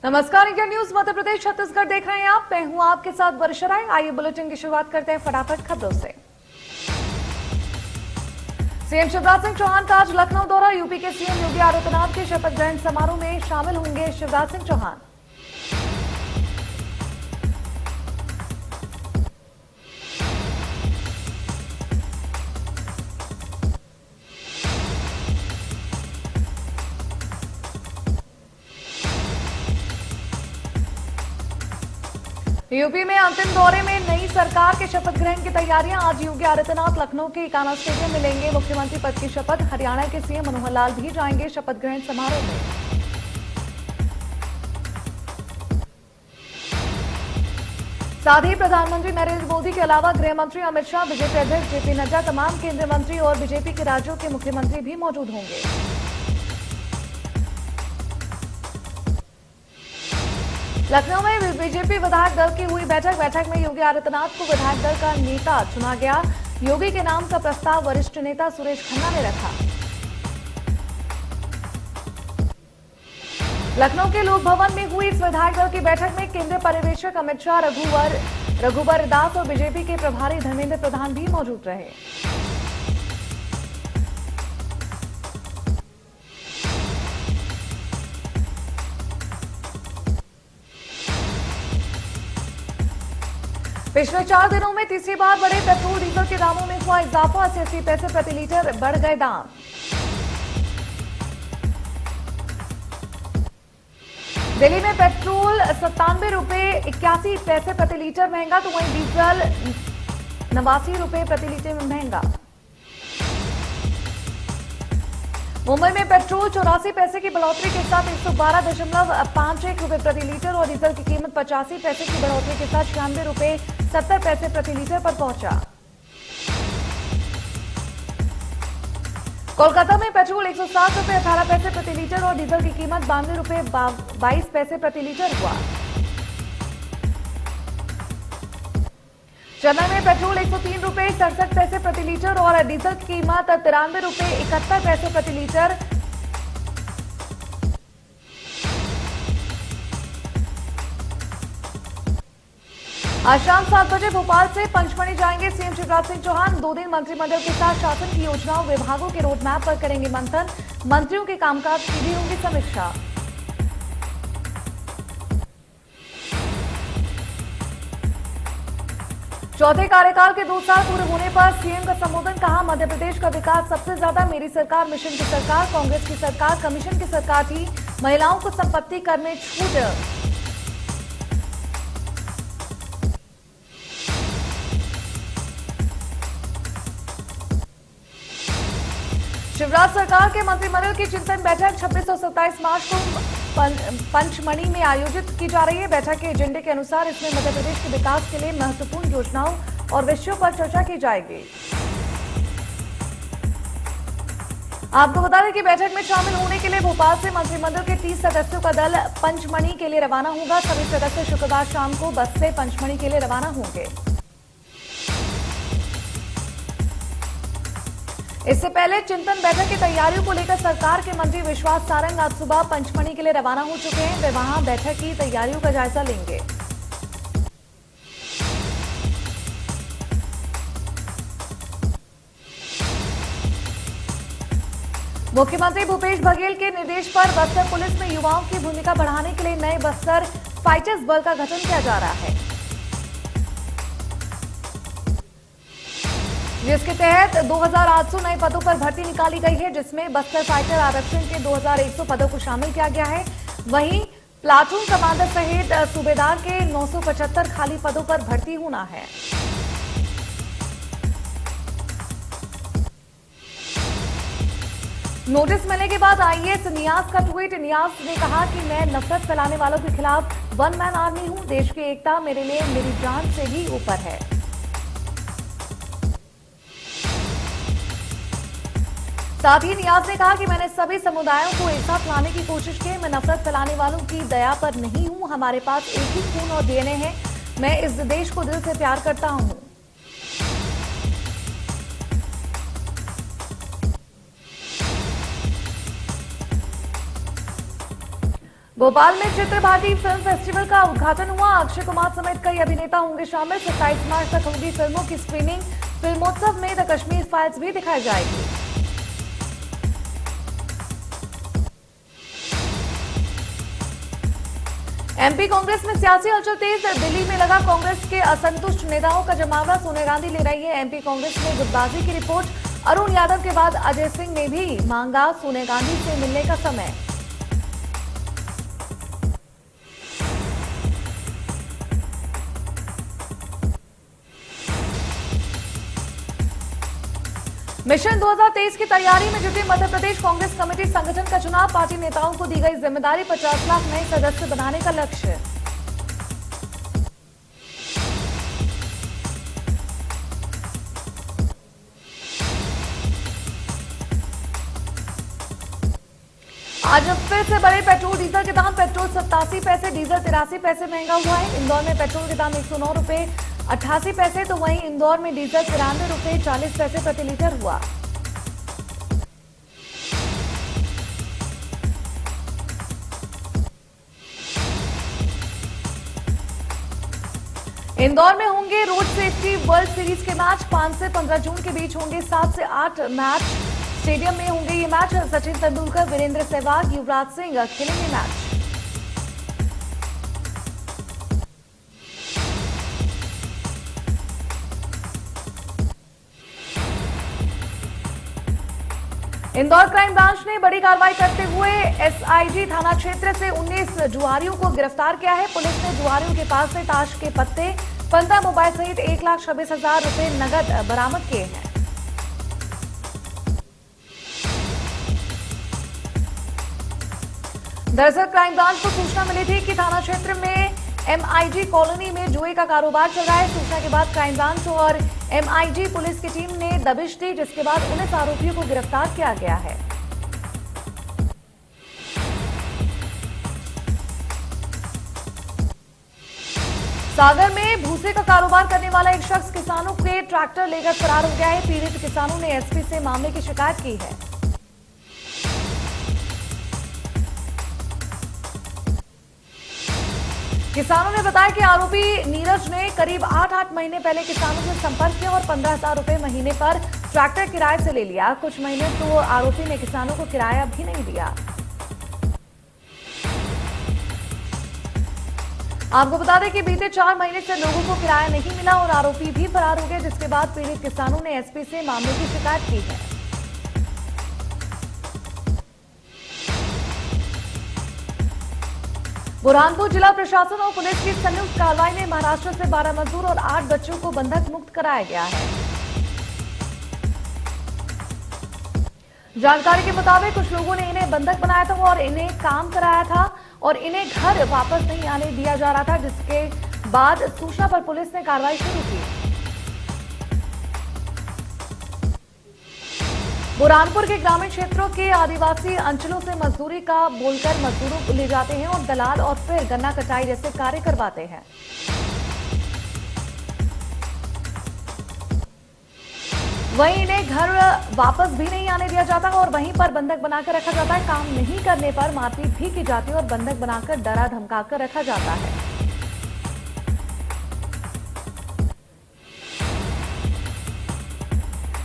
नमस्कार, India news Madhya Pradesh Chhattisgarh देख रहे हैं आप। मैं हूं आपके साथ वर्षा राय। आइए बुलेटिन की शुरुआत करते हैं फटाफट खबरों से। सीएम शिवराज सिंह चौहान का आज लखनऊ दौरा। यूपी के सीएम योगी आदित्यनाथ के शपथ ग्रहण समारोह में शामिल होंगे शिवराज सिंह चौहान। यूपी में अंतिम दौरे में नई सरकार के शपथ ग्रहण की तैयारियां। आज योगी आदित्यनाथ लखनऊ के इकाना स्टेडियम में लेंगे मुख्यमंत्री पद की शपथ। हरियाणा के सीएम मनोहर लाल भी जाएंगे शपथ ग्रहण समारोह में। साथ ही प्रधानमंत्री नरेंद्र मोदी के अलावा गृह मंत्री अमित शाह, बीजेपी अध्यक्ष जेपी नड्डा, तमाम केंद्रीय मंत्री और बीजेपी के राज्यों के मुख्यमंत्री भी मौजूद होंगे। लखनऊ में बीजेपी विधायक दल की हुई बैठक में योगी आदित्यनाथ को विधायक दल का नेता चुना गया। योगी के नाम का प्रस्ताव वरिष्ठ नेता सुरेश खन्ना ने रखा। लखनऊ के लोक भवन में हुई इस विधायक दल की बैठक में केंद्रीय पर्यवेक्षक अमित शाह, रघुवर दास और बीजेपी के प्रभारी धर्मेंद्र प्रधान भी मौजूद रहे। पिछले 4 दिनों में तीसरी बार बढ़े पेट्रोल डीजल के दामों में हुआ इजाफा। 80 पैसे प्रति लीटर बढ़ गए दाम। दिल्ली में पेट्रोल 97 रुपए 81 पैसे प्रति लीटर महंगा, तो वहीं डीजल 89 रुपए प्रति लीटर महंगा। मुंबई में पेट्रोल 84 पैसे की बढ़ोतरी के साथ 112.51 रुपए प्रति लीटर और डीजल की कीमत 85 पैसे की बढ़ोतरी के साथ 96 रुपए 70 पैसे प्रति लीटर पर पहुंचा। कोलकाता में पेट्रोल 107 रुपए 18 पैसे प्रति लीटर और डीजल की कीमत 92 रुपए 22 पैसे प्रति लीटर हुआ। चेन्नई में पेट्रोल 103 रुपए 67 पैसे प्रति लीटर और डीजल की कीमत 93 रुपए 71 पैसे प्रति लीटर। आज शाम 7 बजे भोपाल से पंचमढ़ी जाएंगे सीएम शिवराज सिंह चौहान। 2 दिन मंत्रिमंडल के साथ शासन की योजनाओं, विभागों के रोडमैप पर करेंगे मंथन। मंत्रियों के कामकाज की भी होंगी समीक्षा। चौथे कार्यकाल के 2 साल पूरे होने पर सीएम का संबोधन। कहा, मध्य प्रदेश का विकास सबसे ज्यादा मेरी सरकार, मिशन की सरकार, कांग्रेस की सरकार, कमीशन की सरकार थी। महिलाओं को संपत्ति कर में छूट। शिवराज सरकार के मंत्रिमंडल की चिंतन बैठक 26 और 27 मार्च को पंचमढ़ी में आयोजित की जा रही है। बैठक के एजेंडे के अनुसार इसमें मध्य प्रदेश के विकास के लिए महत्वपूर्ण योजनाओं और विषयों पर चर्चा की जाएगी। आपको बता दें कि बैठक में शामिल होने के लिए भोपाल से मंत्रिमंडल के 30 सदस्यों का दल पंचमढ़ी के लिए रवाना होगा। सभी सदस्य शुक्रवार शाम को बस से पंचमढ़ी के लिए रवाना होंगे। इससे पहले चिंतन बैठक की तैयारियों को लेकर सरकार के मंत्री विश्वास सारंग आज सुबह पंचमढ़ी के लिए रवाना हो चुके हैं। वे वहां बैठक की तैयारियों का जायजा लेंगे। मुख्यमंत्री भूपेश बघेल के निर्देश पर बस्तर पुलिस में युवाओं की भूमिका बढ़ाने के लिए नए बस्तर फाइटर्स बल का गठन किया जा रहा है, जिसके तहत 2800 नए पदों पर भर्ती निकाली गई है, जिसमें बस्तर फाइटर आरक्षण के 2100 पदों को शामिल किया गया है। वहीं प्लाटून कमांडर सहित सूबेदार के 975 खाली पदों पर भर्ती होना है। नोटिस मिलने के बाद आईएएस नियाज का ट्वीट। नियाज ने कहा कि मैं नफरत फैलाने वालों के खिलाफ वन मैन आर्मी हूं। देश की एकता मेरे लिए मेरी जान से भी ऊपर है। साथ ही नियाज ने कहा कि मैंने सभी समुदायों को एक साथ लाने की कोशिश की। मैं नफरत फैलाने वालों की दया पर नहीं हूं। हमारे पास एक ही खून और डीएनए है। मैं इस देश को दिल से प्यार करता हूं। भोपाल में चित्र भारती फिल्म फेस्टिवल का उद्घाटन हुआ। अक्षय कुमार समेत कई अभिनेता होंगे शामिल। 27 मार्च तक होगी फिल्मों की स्क्रीनिंग। फिल्मोत्सव में द कश्मीर फाइल्स भी दिखाई जाएगी। एमपी कांग्रेस में सियासी हलचल तेज। दिल्ली में लगा कांग्रेस के असंतुष्ट नेताओं का जमावड़ा। सोनिया गांधी ले रही है एमपी कांग्रेस में गुटबाजी की रिपोर्ट। अरुण यादव के बाद अजय सिंह ने भी मांगा सोनिया गांधी से मिलने का समय। मिशन 2023 की तैयारी में जुटी मध्य प्रदेश कांग्रेस कमेटी। संगठन का चुनाव, पार्टी नेताओं को दी गई जिम्मेदारी। 50 लाख नए सदस्य बनाने का लक्ष्य। आज फिर से बढ़े पेट्रोल डीजल के दाम। पेट्रोल 87 पैसे, डीजल 83 पैसे महंगा हुआ है। इंदौर में पेट्रोल के दाम 109 रुपए 88 पैसे, तो वहीं इंदौर में डीजल 93 रुपए 40 पैसे प्रति लीटर हुआ। इंदौर में होंगे रोड सेफ्टी वर्ल्ड सीरीज के मैच। 5 से 15 जून के बीच होंगे 7 से 8 मैच। स्टेडियम में होंगे ये मैच। सचिन तेंदुलकर, वीरेंद्र सहवाग, युवराज सिंह खेलेंगे मैच। इंदौर क्राइम ब्रांच ने बड़ी कार्रवाई करते हुए एसआईजी थाना क्षेत्र से 19 जुआरियों को गिरफ्तार किया है। पुलिस ने जुआरियों के पास से ताश के पत्ते, 15 मोबाइल सहित 1,26,000 रुपए नगद बरामद किए हैं। दरअसल क्राइम ब्रांच को सूचना मिली थी कि थाना क्षेत्र में एमआईजी कॉलोनी में जुए का कारोबार चल रहा है। सूचना के बाद क्राइम ब्रांच और एमआईजी पुलिस की टीम ने दबिश दी, जिसके बाद 19 आरोपियों को गिरफ्तार किया गया है। सागर में भूसे का कारोबार करने वाला एक शख्स किसानों के ट्रैक्टर लेकर फरार हो गया है। पीड़ित किसानों ने एसपी से मामले की शिकायत की है। किसानों ने बताया कि आरोपी नीरज ने करीब 8 महीने पहले किसानों से संपर्क किया और 15,000 रुपए महीने पर ट्रैक्टर किराए से ले लिया। कुछ महीने तो आरोपी ने किसानों को किराया भी नहीं दिया। आपको बता दें कि बीते 4 महीने से लोगों को किराया नहीं मिला और आरोपी भी फरार हो गए, जिसके बाद पीड़ित किसानों ने एसपी से मामले की शिकायत की है। बुरहानपुर जिला प्रशासन और पुलिस की संयुक्त कार्रवाई में महाराष्ट्र से 12 मजदूर और 8 बच्चों को बंधक मुक्त कराया गया है। जानकारी के मुताबिक कुछ लोगों ने इन्हें बंधक बनाया था और इन्हें काम कराया था और इन्हें घर वापस नहीं आने दिया जा रहा था, जिसके बाद सूचना पर पुलिस ने कार्रवाई शुरू की। बुरहानपुर के ग्रामीण क्षेत्रों के आदिवासी अंचलों से मजदूरी का बोलकर मजदूरों को ले जाते हैं और दलाल और फिर गन्ना कटाई जैसे कार्य करवाते हैं। वहीं इन्हें घर वापस भी नहीं आने दिया जाता और वहीं पर बंधक बनाकर रखा जाता है। काम नहीं करने पर मारपीट भी की जाती है और बंधक बनाकर डरा धमकाकर रखा जाता है।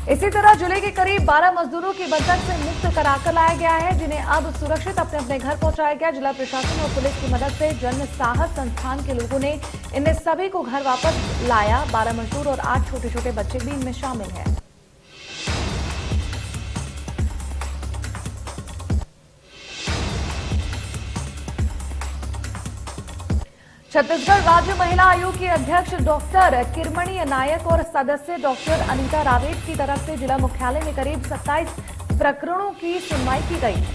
इसी तरह जिले के करीब 12 मजदूरों की बंधक से मुक्त कराकर लाया गया है, जिन्हें अब सुरक्षित अपने अपने घर पहुंचाया गया। जिला प्रशासन और पुलिस की मदद से जन साहस संस्थान के लोगों ने इनमें सभी को घर वापस लाया। 12 मजदूर और 8 छोटे छोटे बच्चे भी इनमें शामिल हैं। छत्तीसगढ़ राज्य महिला आयोग की अध्यक्ष डॉक्टर किरमणी नायक और सदस्य डॉक्टर अनीता रावेत की तरफ से जिला मुख्यालय में करीब 27 प्रकरणों की सुनवाई की गई है।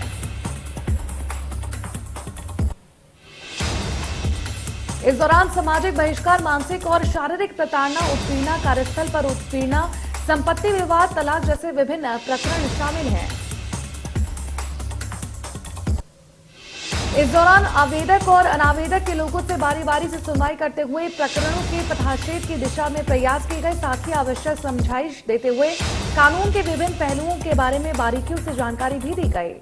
इस दौरान सामाजिक बहिष्कार, मानसिक और शारीरिक प्रताड़ना, उत्पीड़ना, कार्यस्थल पर उत्पीड़ना, संपत्ति विवाद, तलाक जैसे विभिन्न प्रकरण शामिल हैं। इस दौरान आवेदक और अनावेदक के लोगों से बारी बारी से सुनवाई करते हुए प्रकरणों के पथाच्छेद की दिशा में प्रयास किए गए। साथ ही आवश्यक समझाइश देते हुए कानून के विभिन्न पहलुओं के बारे में बारीकियों से जानकारी भी दी गई।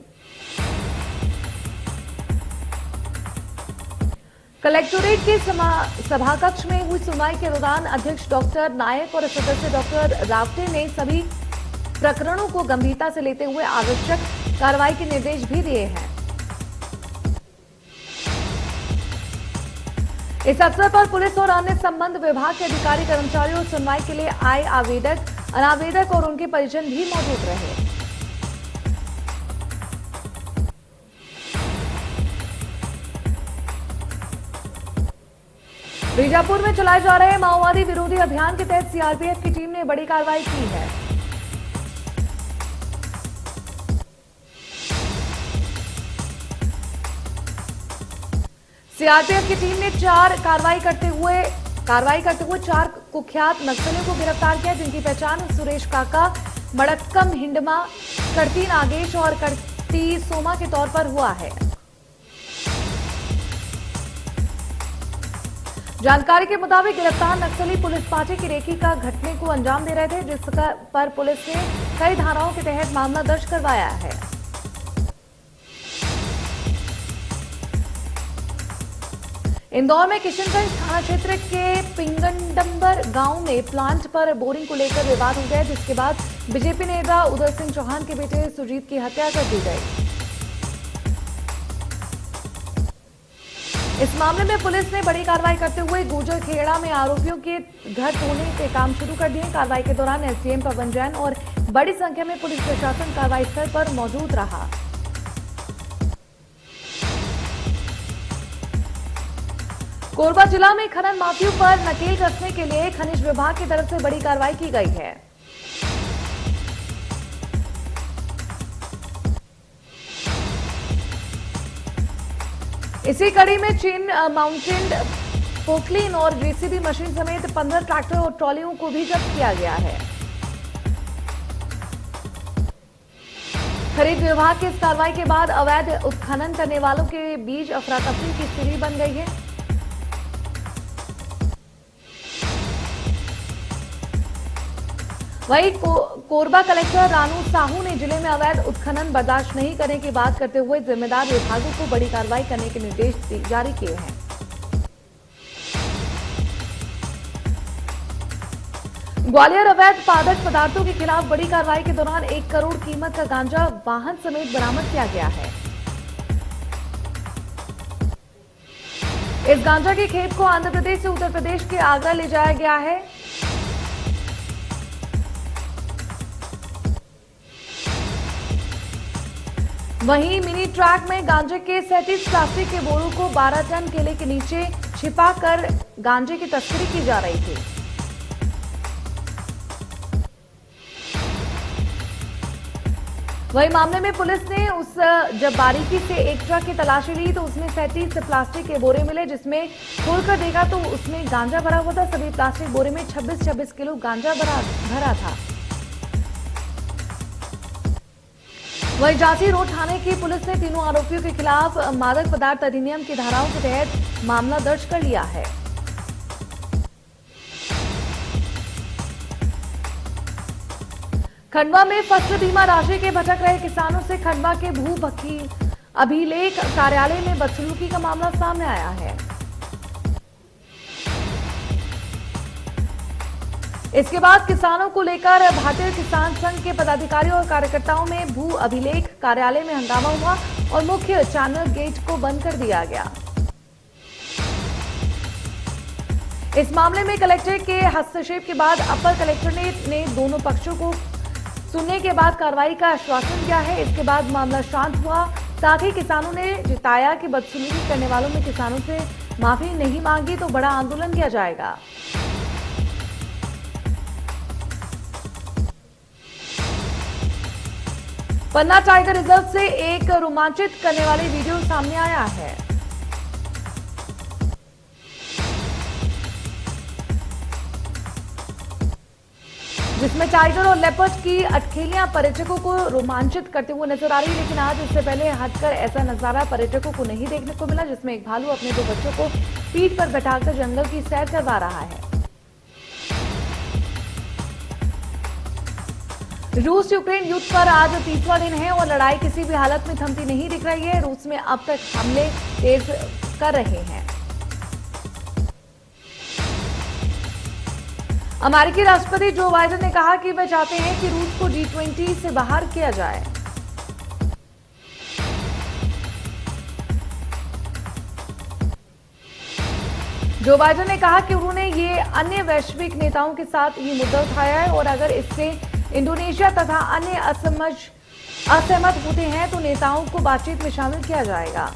कलेक्टोरेट के सभाकक्ष में हुई सुनवाई के दौरान अध्यक्ष डॉक्टर नायक और सदस्य डॉक्टर रावटे ने सभी प्रकरणों को गंभीरता से लेते हुए आवश्यक कार्रवाई के निर्देश भी दिए हैं। इस अवसर पर पुलिस और अन्य संबंध विभाग के अधिकारी कर्मचारियों और सुनवाई के लिए आए आवेदक, अनावेदक और उनके परिजन भी मौजूद रहे। बीजापुर में चलाए जा रहे माओवादी विरोधी अभियान के तहत सीआरपीएफ की टीम ने बड़ी कार्रवाई की है। सीआरपीएफ की टीम ने कार्रवाई करते हुए 4 कुख्यात नक्सलियों को गिरफ्तार किया, जिनकी पहचान सुरेश काका, मड़क्कम हिंडमा, करती नागेश और करती सोमा के तौर पर हुआ है। जानकारी के मुताबिक गिरफ्तार नक्सली पुलिस पार्टी की रेकी का घटने को अंजाम दे रहे थे, जिस पर पुलिस ने कई धाराओं के तहत मामला दर्ज करवाया है। इंदौर में किशनगंज थाना क्षेत्र के पिंगंडंबर गांव में प्लांट पर बोरिंग को लेकर विवाद हो गया, जिसके बाद बीजेपी नेता उदय सिंह चौहान के बेटे सुजीत की हत्या कर दी गई। इस मामले में पुलिस ने बड़ी कार्रवाई करते हुए गुर्जर खेड़ा में आरोपियों के घर तोड़ने के काम शुरू कर दिए। कार्रवाई के दौरान एसडीएम पवन जैन और बड़ी संख्या में पुलिस प्रशासन कार्रवाई स्थल पर मौजूद रहा। कोरबा जिला में खनन माफियों पर नकेल कसने के लिए खनिज विभाग की तरफ से बड़ी कार्रवाई की गई है। इसी कड़ी में चेन माउंटेड पोकलीन और जेसीबी मशीन समेत 15 ट्रैक्टर और ट्रॉलियों को भी जब्त किया गया है। खरीद विभाग की इस कार्रवाई के बाद अवैध उत्खनन करने वालों के बीच अफरा तफरी की स्थिति बन गई है। वहीं कोरबा कलेक्टर रानू साहू ने जिले में अवैध उत्खनन बर्दाश्त नहीं करने की बात करते हुए जिम्मेदार विभागों को बड़ी कार्रवाई करने के निर्देश जारी किए हैं। ग्वालियर अवैध मादक पदार्थों के खिलाफ बड़ी कार्रवाई के दौरान 1 करोड़ कीमत का गांजा वाहन समेत बरामद किया गया है। इस गांजा की खेप को आंध्र प्रदेश से उत्तर प्रदेश के आगरा ले जाया गया है। वहीं मिनी ट्रैक में गांजे के 37 प्लास्टिक के बोरों को 12 टन केले के नीचे छिपाकर गांजे की तस्करी की जा रही थी। वहीं मामले में पुलिस ने जब बारीकी से एक ट्रक की तलाशी ली तो उसमें 37 प्लास्टिक के बोरे मिले, जिसमें खोलकर देखा तो उसमें गांजा भरा हुआ था। सभी प्लास्टिक बोरे में 26-26 किलो गांजा भरा था। वहीं झांसी रोड थाने की पुलिस ने तीनों आरोपियों के खिलाफ मादक पदार्थ अधिनियम की धाराओं के तहत मामला दर्ज कर लिया है। खंडवा में फसल बीमा राशि के भटक रहे किसानों से खंडवा के भू अभिलेख कार्यालय में बदसलूकी का मामला सामने आया है। इसके बाद किसानों को लेकर भारतीय किसान संघ के पदाधिकारियों और कार्यकर्ताओं में भू अभिलेख कार्यालय में हंगामा हुआ और मुख्य चैनल गेट को बंद कर दिया गया। इस मामले में कलेक्टर के हस्तक्षेप के बाद अपर कलेक्टर ने दोनों पक्षों को सुनने के बाद कार्रवाई का आश्वासन दिया है। इसके बाद मामला शांत हुआ। साथ ही किसानों ने जताया कि बदसलूकी करने वालों में किसानों से माफी नहीं मांगी तो बड़ा आंदोलन किया जाएगा। पन्ना टाइगर रिजर्व से एक रोमांचित करने वाली वीडियो सामने आया है। जिसमें टाइगर और लेपर्ड की अटखेलियां पर्यटकों को रोमांचित करते हुए नजर आ रही है। लेकिन आज इससे पहले हटकर ऐसा नजारा पर्यटकों को नहीं देखने को मिला, जिसमें एक भालू अपने 2 बच्चों को पीठ पर बैठाकर जंगल की सैर करवा रहा है। रूस यूक्रेन युद्ध पर आज 30वां दिन है और लड़ाई किसी भी हालत में थमती नहीं दिख रही है। रूस में अब तक हमले तेज कर रहे हैं। अमेरिकी राष्ट्रपति जो बाइडेन ने कहा कि वे चाहते हैं कि रूस को G20 से बाहर किया जाए। जो बाइडेन ने कहा कि उन्होंने ये अन्य वैश्विक नेताओं के साथ ये मुद्दा उठाया है और अगर इससे इंडोनेशिया तथा अन्य असहमत होते हैं तो नेताओं को बातचीत में शामिल किया जाएगा।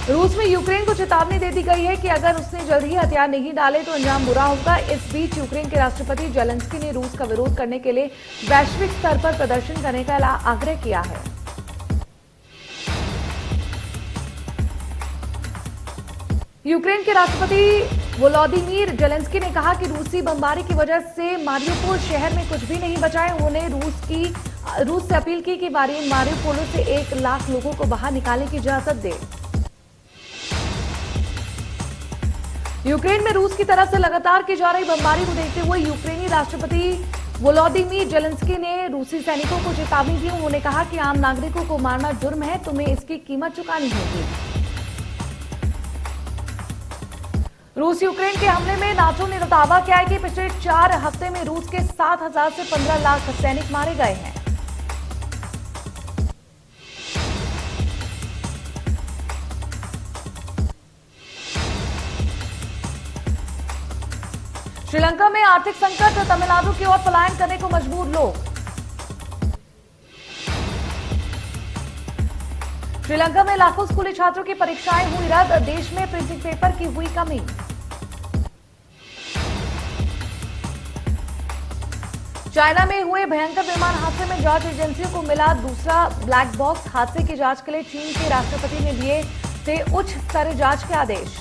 रूस में यूक्रेन को चेतावनी दे दी गई है कि अगर उसने जल्द ही हथियार नहीं डाले तो अंजाम बुरा होगा। इस बीच यूक्रेन के राष्ट्रपति जेलेंस्की ने रूस का विरोध करने के लिए वैश्विक स्तर पर प्रदर्शन करने का आग्रह किया है। यूक्रेन के राष्ट्रपति वोलोदिमीर जेलेंस्की ने कहा कि रूसी बमबारी की वजह से मारियोपोल शहर में कुछ भी नहीं बचा है। उन्होंने रूस से अपील की कि मारियोपोल से 1 लाख लोगों को बाहर निकालने की इजाजत दे। यूक्रेन में रूस की तरफ से लगातार की जा रही बमबारी को देखते हुए यूक्रेनी राष्ट्रपति वोलोदिमीर जेलेंस्की ने रूसी सैनिकों को चेतावनी दी। उन्होंने कहा कि आम नागरिकों को मारना जुर्म है, तुम्हें इसकी कीमत चुकानी होगी। रूस यूक्रेन के हमले में नाटो ने दावा किया है कि पिछले 4 हफ्ते में रूस के 7,000 से 15 लाख सैनिक मारे गए हैं। श्रीलंका में आर्थिक संकट, तमिलनाडु की ओर पलायन करने को मजबूर लोग। श्रीलंका में लाखों स्कूली छात्रों की परीक्षाएं हुई रद्द, देश में प्रिंटिंग पेपर की हुई कमी। चाइना में हुए भयंकर विमान हादसे में जांच एजेंसियों को मिला दूसरा ब्लैक बॉक्स। हादसे की जांच के लिए चीन के राष्ट्रपति ने दिए थे उच्च स्तरीय जांच के आदेश।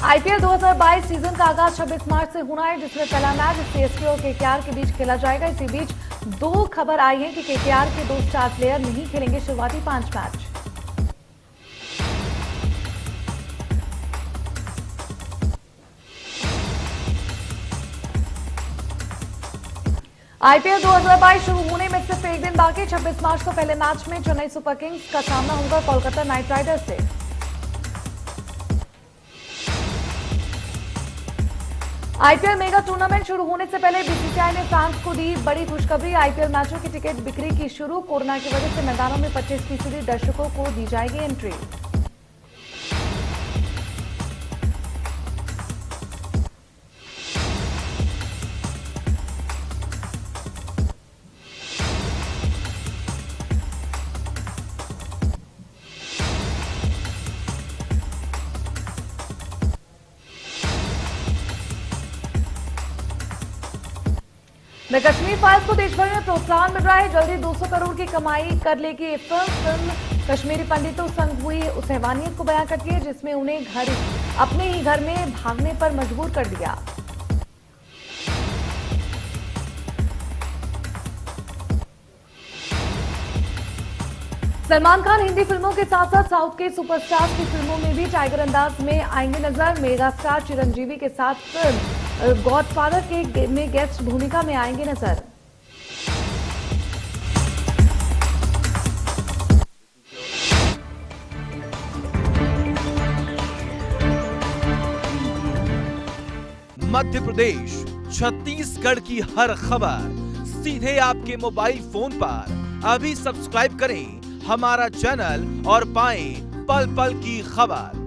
आईपीएल 2022 सीजन का आगाज 26 मार्च से होना है, जिसमें पहला मैच सीएसके और केकेआर के बीच खेला जाएगा। इसी बीच 2 खबर आई है कि केकेआर के 2 स्टार प्लेयर नहीं खेलेंगे शुरुआती 5 मैच। आईपीएल 2022 शुरू होने में सिर्फ 1 दिन बाकी। 26 मार्च को पहले मैच में चेन्नई सुपर किंग्स का सामना होगा कोलकाता नाइट राइडर्स से। आईपीएल मेगा टूर्नामेंट शुरू होने से पहले बीसीसीआई ने फैंस को दी बड़ी खुशखबरी। आईपीएल मैचों की टिकट बिक्री की शुरू। कोरोना की वजह से मैदानों में 25% दर्शकों को दी जाएगी एंट्री। द कश्मीर फाइल्स को देश भर में प्रोत्साहन मिल रहा है। जल्दी 200 करोड़ की कमाई कर लेगी ये फिल्म कश्मीरी पंडितों संग हुई उस हैवानियत को बयां करती है जिसमें उन्हें अपने ही घर में भागने पर मजबूर कर दिया। सलमान खान हिंदी फिल्मों के साथ साथ साउथ के सुपरस्टार्स की फिल्मों में भी टाइगर अंदाज में आएंगे नजर। मेगा स्टार चिरंजीवी के साथ फिल्म गॉडफादर में गेस्ट भूमिका में आएंगे नजर। मध्य प्रदेश, छत्तीसगढ़ की हर खबर सीधे आपके मोबाइल फोन पर। अभी सब्सक्राइब करें हमारा चैनल और पाएं पल पल की खबर।